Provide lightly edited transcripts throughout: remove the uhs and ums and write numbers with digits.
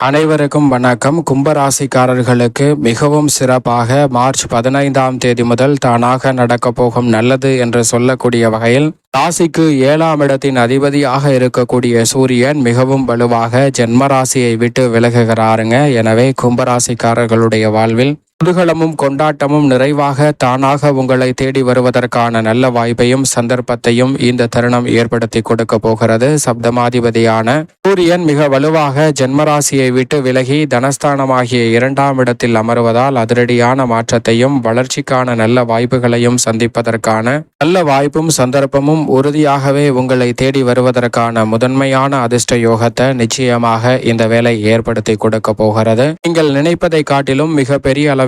அனைவருக்கும் வணக்கம். கும்பராசிக்காரர்களுக்கு மிகவும் சிறப்பாக மார்ச் 15ஆம் தேதி முதல் தானாக நடக்கப் போகும் நல்லது என்று சொல்லக்கூடிய வகையில் ராசிக்கு 7ஆம் இடத்தின் அதிபதியாக இருக்கக்கூடிய சூரியன் மிகவும் வலுவாக ஜென்மராசியை விட்டு விலகுகிறாருங்க. எனவே கும்பராசிக்காரர்களுடைய வாழ்வில் குதூகலமும் கொண்டாட்டமும் நிறைவாக தானாக உங்களை தேடி வருவதற்கான நல்ல வாய்ப்பையும் சந்தர்ப்பத்தையும் இந்த தருணம் ஏற்படுத்தி கொடுக்க போகிறது. சப்தமாதிபதியான சூரியன் மிக வலுவாக ஜென்மராசியை விட்டு விலகி தனஸ்தானமாகிய 2ஆம் இடத்தில் அமர்வதால் அதிரடியான மாற்றத்தையும் வளர்ச்சிக்கான நல்ல வாய்ப்புகளையும் சந்திப்பதற்கான நல்ல வாய்ப்பும் சந்தர்ப்பமும் உறுதியாகவே உங்களை தேடி வருவதற்கான முதன்மையான அதிர்ஷ்ட யோகத்தை நிச்சயமாக இந்த வேலை ஏற்படுத்தி கொடுக்க போகிறது. நீங்கள் நினைப்பதை காட்டிலும் மிக பெரிய அளவிலான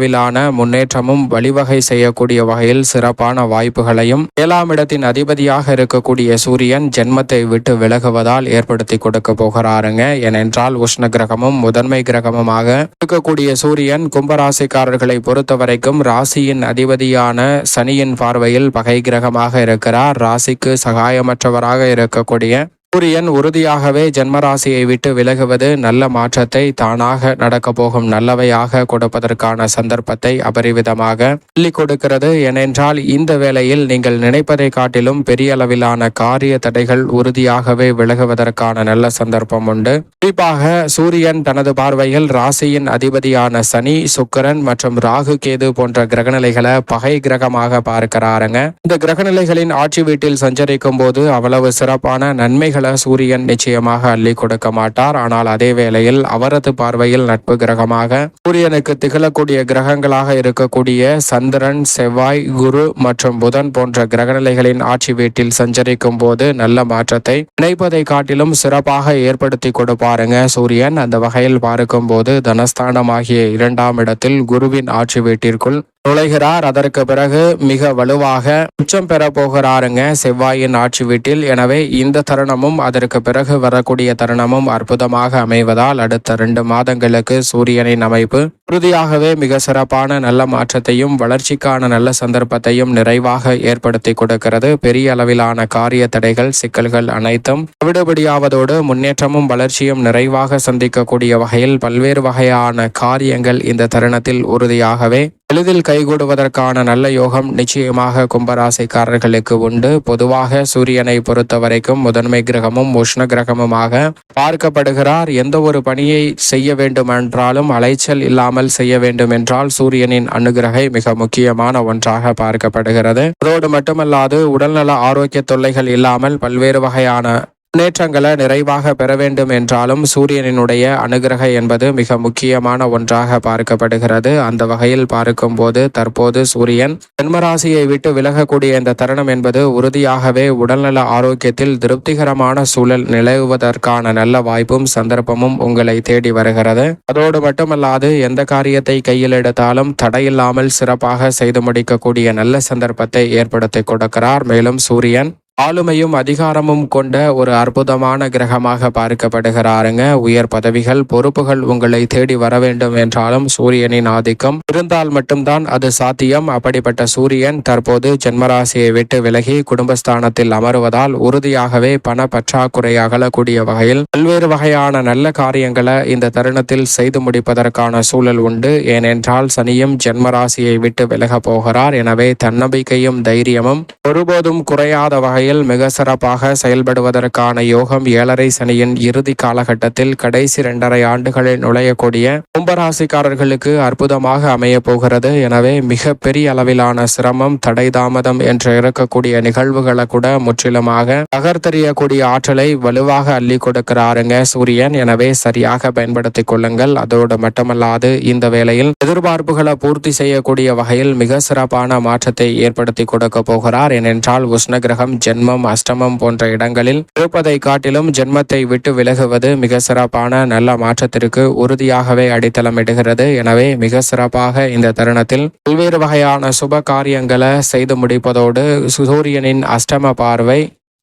முன்னேற்றமும் வழிவகை செய்யக்கூடிய வகையில் சிறப்பான வாய்ப்புகளையும் 7ஆம் இடத்தின் அதிபதியாக இருக்கக்கூடிய சூரியன் ஜென்மத்தை விட்டு விலகுவதால் ஏற்படுத்தி கொடுக்க போகிறாருங்க. ஏனென்றால் உஷ்ண கிரகமும் முதன்மை கிரகமுமாக இருக்கக்கூடிய சூரியன் கும்பராசிக்காரர்களை பொறுத்தவரைக்கும் ராசியின் அதிபதியான சனியின் பார்வையில் பகை கிரகமாக இருக்கிறார். ராசிக்கு சகாயமற்றவராக இருக்கக்கூடிய சூரியன் உறுதியாகவே ஜென்மராசியை விட்டு விலகுவது நல்ல மாற்றத்தை தானாக நடக்க போகும் நல்லவையாக கொடுப்பதற்கான சந்தர்ப்பத்தை அபரிவிதமாக அள்ளி கொடுக்கிறது. ஏனென்றால் இந்த வேளையில் நீங்கள் நினைப்பதை காட்டிலும் பெரிய அளவிலான காரிய தடைகள் உறுதியாகவே விலகுவதற்கான நல்ல சந்தர்ப்பம் உண்டு. குறிப்பாக சூரியன் தனது பார்வையில் ராசியின் அதிபதியான சனி, சுக்கிரன் மற்றும் ராகு, கேது போன்ற கிரகநிலைகளை பகை கிரகமாக பார்க்கிறாருங்க. இந்த கிரகநிலைகளின் ஆட்சி வீட்டில் சஞ்சரிக்கும் போது அவ்வளவு சிறப்பான நன்மைகள் சூரியன் நிச்சயமாக அள்ளி கொடுக்க மாட்டார். ஆனால் அதே வேளையில் அவரது பார்வையில் நட்பு கிரகமாக சூரியனுக்கு திகழக்கூடிய கிரகங்களாக இருக்கக்கூடிய சந்திரன், செவ்வாய், குரு மற்றும் புதன் போன்ற கிரகநிலைகளின் ஆட்சி வீட்டில் சஞ்சரிக்கும் போது நல்ல மாற்றத்தை நினைப்பதை காட்டிலும் சிறப்பாக ஏற்படுத்தி கொடுப்பாருங்க சூரியன். அந்த வகையில் பார்க்கும் போது தனஸ்தானமாகிய 2ஆம் இடத்தில் குருவின் ஆட்சி வீட்டிற்குள் நுழைகிறார். அதற்கு பிறகு மிக வலுவாக உச்சம் பெற போகிறாருங்க செவ்வாயின் ஆட்சி வீட்டில். எனவே இந்த தருணமும் அதற்கு பிறகு வரக்கூடிய தருணமும் அற்புதமாக அமைவதால் அடுத்த 2 மாதங்களுக்கு சூரியனின் அமைப்பு உறுதியாகவே மிக சிறப்பான நல்ல மாற்றத்தையும் வளர்ச்சிக்கான நல்ல சந்தர்ப்பத்தையும் நிறைவாக ஏற்படுத்தி கொடுக்கிறது. பெரிய அளவிலான காரிய தடைகள், சிக்கல்கள் அனைத்தும் விடுபடியாவதோடு முன்னேற்றமும் வளர்ச்சியும் நிறைவாக சந்திக்கக்கூடிய வகையில் பல்வேறு வகையான காரியங்கள் இந்த தருணத்தில் உறுதியாகவே எளிதில் கைகூடுவதற்கான நல்ல யோகம் நிச்சயமாக கும்பராசிக்காரர்களுக்கு உண்டு. பொதுவாக சூரியனை பொறுத்த வரைக்கும் முதன்மை கிரகமும் உஷ்ண கிரகமுமாக பார்க்கப்படுகிறார். எந்த ஒரு பணியை செய்ய வேண்டுமென்றாலும் அலைச்சல் இல்லாமல் செய்ய வேண்டும் என்றால் சூரியனின் அனுகிரகை மிக முக்கியமான ஒன்றாக பார்க்கப்படுகிறது. அதோடு மட்டுமல்லாது உடல்நல ஆரோக்கிய தொல்லைகள் இல்லாமல் பல்வேறு வகையான முன்னேற்றங்களை நிறைவாக பெற வேண்டும் என்றாலும் சூரியனினுடைய அனுகிரக என்பது மிக முக்கியமான ஒன்றாக பார்க்கப்படுகிறது. அந்த வகையில் பார்க்கும் போது தற்போது சூரியன் ஜென்மராசியை விட்டு விலகக்கூடிய இந்த தருணம் என்பது உறுதியாகவே உடல்நல ஆரோக்கியத்தில் திருப்திகரமான சூழல் நிலவுவதற்கான நல்ல வாய்ப்பும் சந்தர்ப்பமும் உங்களை தேடி வருகிறது. அதோடு மட்டுமல்லாது எந்த காரியத்தை கையில் எடுத்தாலும் தடையில்லாமல் சிறப்பாக செய்து முடிக்கக்கூடிய நல்ல சந்தர்ப்பத்தை ஏற்படுத்தி கொடுக்கிறார். மேலும் சூரியன் ஆளுமையும் அதிகாரமும் கொண்ட ஒரு அற்புதமான கிரகமாக பார்க்கப்படுகிறாருங்க. உயர் பதவிகள், பொறுப்புகள் உங்களை தேடி வர வேண்டும் என்றாலும் சூரியனின் ஆதிக்கம் இருந்தால் மட்டும்தான் அது சாத்தியம். அப்படிப்பட்ட சூரியன் தற்போது ஜென்மராசியை விட்டு விலகி குடும்பஸ்தானத்தில் அமருவதால் உறுதியாகவே பண பற்றாக்குறை அகலக்கூடிய வகையில் பல்வேறு வகையான நல்ல காரியங்களை இந்த தருணத்தில் செய்து முடிப்பதற்கான சூழல் உண்டு. ஏனென்றால் சனியும் ஜென்மராசியை விட்டு விலக போகிறார். எனவே தன்னம்பிக்கையும் தைரியமும் ஒருபோதும் குறையாத வகையில் மிக சிறப்பாக செயல்படுவதற்கான யோகம் 7.5 சனியின் இறுதி காலகட்டத்தில் கடைசி 2.5 ஆண்டுகளில் நுழையக்கூடிய கும்பராசிக்காரர்களுக்கு அற்புதமாக அமைய போகிறது. எனவே மிக பெரிய அளவிலான சிரமம், தடை, தாமதம் என்று இருக்கக்கூடிய நிகழ்வுகளை கூட முற்றிலுமாக தகர்த்தெறியக்கூடிய ஆற்றலை வலுவாக அள்ளி கொடுக்கிறாருங்க சூரியன். எனவே சரியாக பயன்படுத்திக் கொள்ளுங்கள். அதோடு மட்டுமல்லாது இந்த வேளையில் எதிர்பார்ப்புகளை பூர்த்தி செய்யக்கூடிய வகையில் மிக சிறப்பான மாற்றத்தை ஏற்படுத்தி கொடுக்க போகிறார். ஏனென்றால் உஷ்ண கிரகம் ஜென்மம், அஷ்டமம் போன்ற இடங்களில் இருப்பதை காட்டிலும் ஜென்மத்தை விட்டு விலகுவது மிக சிறப்பான நல்ல மாற்றத்திற்கு உறுதியாகவே அடித்தளமிடுகிறது. எனவே மிக சிறப்பாக இந்த தருணத்தில் பல்வேறு வகையான சுப காரியங்களை செய்து முடிப்பதோடு சூரியனின் அஷ்டம பார்வை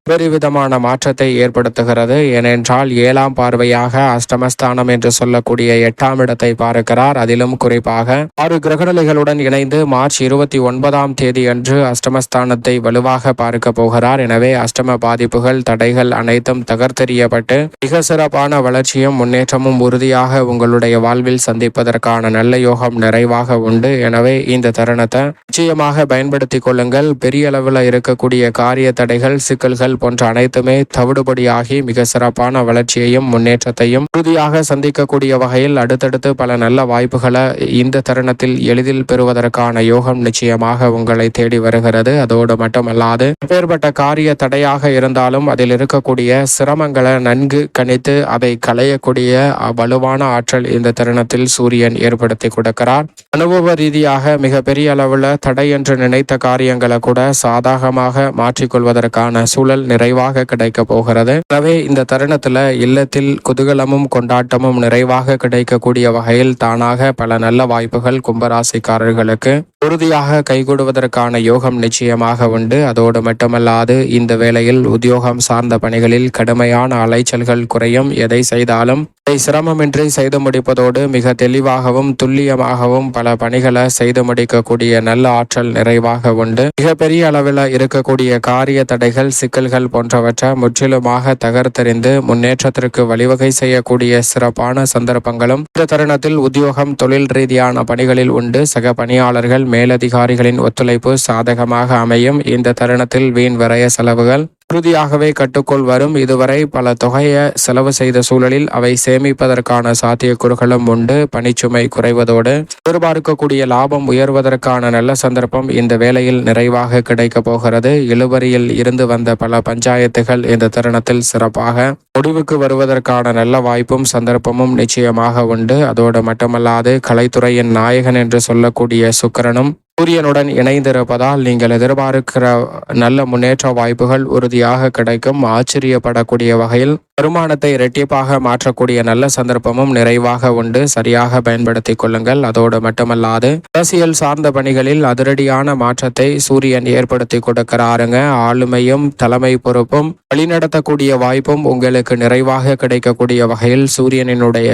பெருவிதமான மாற்றத்தை ஏற்படுத்துகிறது. ஏனென்றால் 7ஆம் பார்வையாக அஷ்டமஸ்தானம் என்று சொல்லக்கூடிய 8ஆம் இடத்தை பார்க்கிறார். அதிலும் குறிப்பாக 6 கிரகநிலைகளுடன் இணைந்து மார்ச் 29ஆம் தேதி அன்று அஷ்டமஸ்தானத்தை வலுவாக பார்க்க போகிறார். எனவே அஷ்டம பாதிப்புகள், தடைகள் அனைத்தும் தகர்த்தெறியப்பட்டு மிக சிறப்பான வளர்ச்சியும் முன்னேற்றமும் உறுதியாக உங்களுடைய வாழ்வில் சந்திப்பதற்கான நல்ல யோகம் நிறைவாக உண்டு. எனவே இந்த தருணத்தை நிச்சயமாக பயன்படுத்திக் கொள்ளுங்கள். பெரிய அளவில் இருக்கக்கூடிய காரிய தடைகள், சிக்கல்கள் போன்ற அனைத்துமே தவிடுபடியாகி மிக சிறப்பான வளர்ச்சியையும் முன்னேற்றத்தையும் உறுதியாக சந்திக்கக்கூடிய வகையில் அடுத்தடுத்து பல நல்ல வாய்ப்புகளை இந்த தருணத்தில் எளிதில் பெறுவதற்கான யோகம் நிச்சயமாக உங்களை தேடி வருகிறது. அதோடு மட்டுமல்லாது எப்பேற்பட்ட காரிய தடையாக இருந்தாலும் அதில் இருக்கக்கூடிய சிரமங்களை நன்கு கணித்து அதை களையக்கூடிய வலுவான ஆற்றல் இந்த தருணத்தில் சூரியன் ஏற்படுத்தி கொடுக்கிறார். அனுபவ ரீதியாக மிக பெரிய அளவில் தடை என்று நினைத்த காரியங்களை கூட சாதகமாக மாற்றிக்கொள்வதற்கான சூழல் நிறைவாக கிடைக்க போகிறது. எனவே இந்த தருணத்துல இல்லத்தில் குதூகலமும் கொண்டாட்டமும் நிறைவாக கிடைக்கக்கூடிய வகையில் தானாக பல நல்ல வாய்ப்புகள் கும்பராசிக்காரர்களுக்கு உறுதியாக கைகூடுவதற்கான யோகம் நிச்சயமாக உண்டு. அதோடு மட்டுமல்லாது இந்த வேளையில் உத்தியோகம் சார்ந்த பணிகளில் கடுமையான அலைச்சல்கள் குறையும். எதை செய்தாலும் அதை சிரமமின்றி செய்து முடிப்பதோடு மிக தெளிவாகவும் துல்லியமாகவும் பல பணிகளை செய்து முடிக்கக்கூடிய நல்ல ஆற்றல் நிறைவாக உண்டு. மிகப்பெரிய அளவில் இருக்கக்கூடிய காரிய தடைகள், சிக்கல்கள் போன்றவற்றை முற்றிலுமாக தகர்த்தெறிந்து முன்னேற்றத்திற்கு வழிவகை செய்யக்கூடிய சிறப்பான சந்தர்ப்பங்களும் இந்த தருணத்தில் உத்தியோகம், தொழில் ரீதியான பணிகளில் உண்டு. சக பணியாளர்கள், மேலதிகாரிகளின் ஒத்துழைப்பு சாதகமாக அமையும். இந்த தருணத்தில் வீண் விரய செலவுகள் உறுதியாகவே கட்டுக்குள் வரும். இதுவரை பல தொகையை செலவு செய்த சூழலில் அவை சேமிப்பதற்கான சாத்தியக்கூறுகளும் உண்டு. பணிச்சுமை குறைவதோடு எதிர்பார்க்கக்கூடிய லாபம் உயர்வதற்கான நல்ல சந்தர்ப்பம் இந்த வேளையில் நிறைவாக கிடைக்க போகிறது. இழுபறியில் இருந்து வந்த பல பஞ்சாயத்துகள் இந்த தருணத்தில் சிறப்பாக முடிவுக்கு வருவதற்கான நல்ல வாய்ப்பும் சந்தர்ப்பமும் நிச்சயமாக உண்டு. அதோடு மட்டுமல்லாது கலைத்துறையின் நாயகன் என்று சொல்லக்கூடிய சுக்கிரனும் சூரியனுடன் இணைந்திருப்பதால் நீங்கள் எதிர்பார்க்கிற நல்ல முன்னேற்ற வாய்ப்புகள் உறுதியாக கிடைக்கும். ஆச்சரியப்படக்கூடிய வகையில் வருமானத்தை இரட்டிப்பாக மாற்றக்கூடிய நல்ல சந்தர்ப்பமும் நிறைவாக உண்டு. சரியாக பயன்படுத்திக் கொள்ளுங்கள். அதோடு மட்டுமல்லாது அரசியல் சார்ந்த பணிகளில் அதிரடியான மாற்றத்தை சூரியன் ஏற்படுத்தி கொடுக்கிறாருங்க. ஆளுமையும் தலைமை பொறுப்பும் வழிநடத்தக்கூடிய வாய்ப்பும் உங்களுக்கு நிறைவாக கிடைக்கக்கூடிய வகையில் சூரியனினுடைய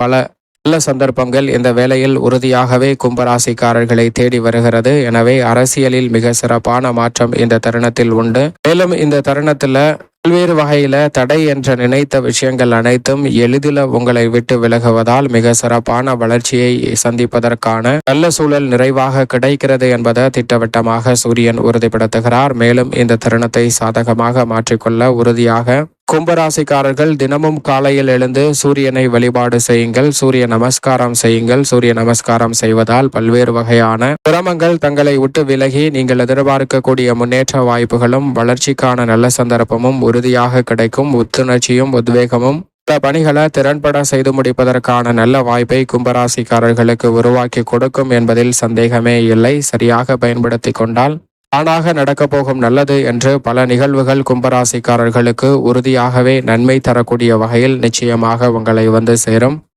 பல நல்ல சந்தர்ப்பங்கள் இந்த வேளையில் உறுதியாகவே கும்பராசிக்காரர்களை தேடி வருகிறது. எனவே அரசியலில் மிக சிறப்பான மாற்றம் இந்த தருணத்தில் உண்டு. மேலும் இந்த தருணத்தில் பல்வேறு வகையில தடை என்று நினைத்த விஷயங்கள் அனைத்தும் எளிதில் உங்களை விட்டு விலகுவதால் மிக சிறப்பான வளர்ச்சியை சந்திப்பதற்கான நல்ல சூழல் நிறைவாக கிடைக்கிறது என்பதை திட்டவட்டமாக சூரியன் உறுதிப்படுத்துகிறார். மேலும் இந்த தருணத்தை சாதகமாக மாற்றிக்கொள்ள உறுதியாக கும்பராசிக்காரர்கள் தினமும் காலையில் எழுந்து சூரியனை வழிபாடு செய்யுங்கள். சூரிய நமஸ்காரம் செய்யுங்கள். சூரிய நமஸ்காரம் செய்வதால் பல்வேறு வகையான சிரமங்கள் தங்களை விட்டு விலகி நீங்கள் எதிர்பார்க்கக்கூடிய முன்னேற்ற வாய்ப்புகளும் வளர்ச்சிக்கான நல்ல சந்தர்ப்பமும் உறுதியாக கிடைக்கும். புத்துணர்ச்சியும் உத்வேகமும் பல பணிகளை திறன்பட செய்து முடிப்பதற்கான நல்ல வாய்ப்பை கும்பராசிக்காரர்களுக்கு உருவாக்கி கொடுக்கும் என்பதில் சந்தேகமே இல்லை. சரியாக பயன்படுத்தி கொண்டால் தானாக நடக்கப் போகும் நல்லது என்று பல நிகழ்வுகள் கும்பராசிக்காரர்களுக்கு உறுதியாகவே நன்மை தரக்கூடிய வகையில் நிச்சயமாக உங்களை வந்து சேரும்.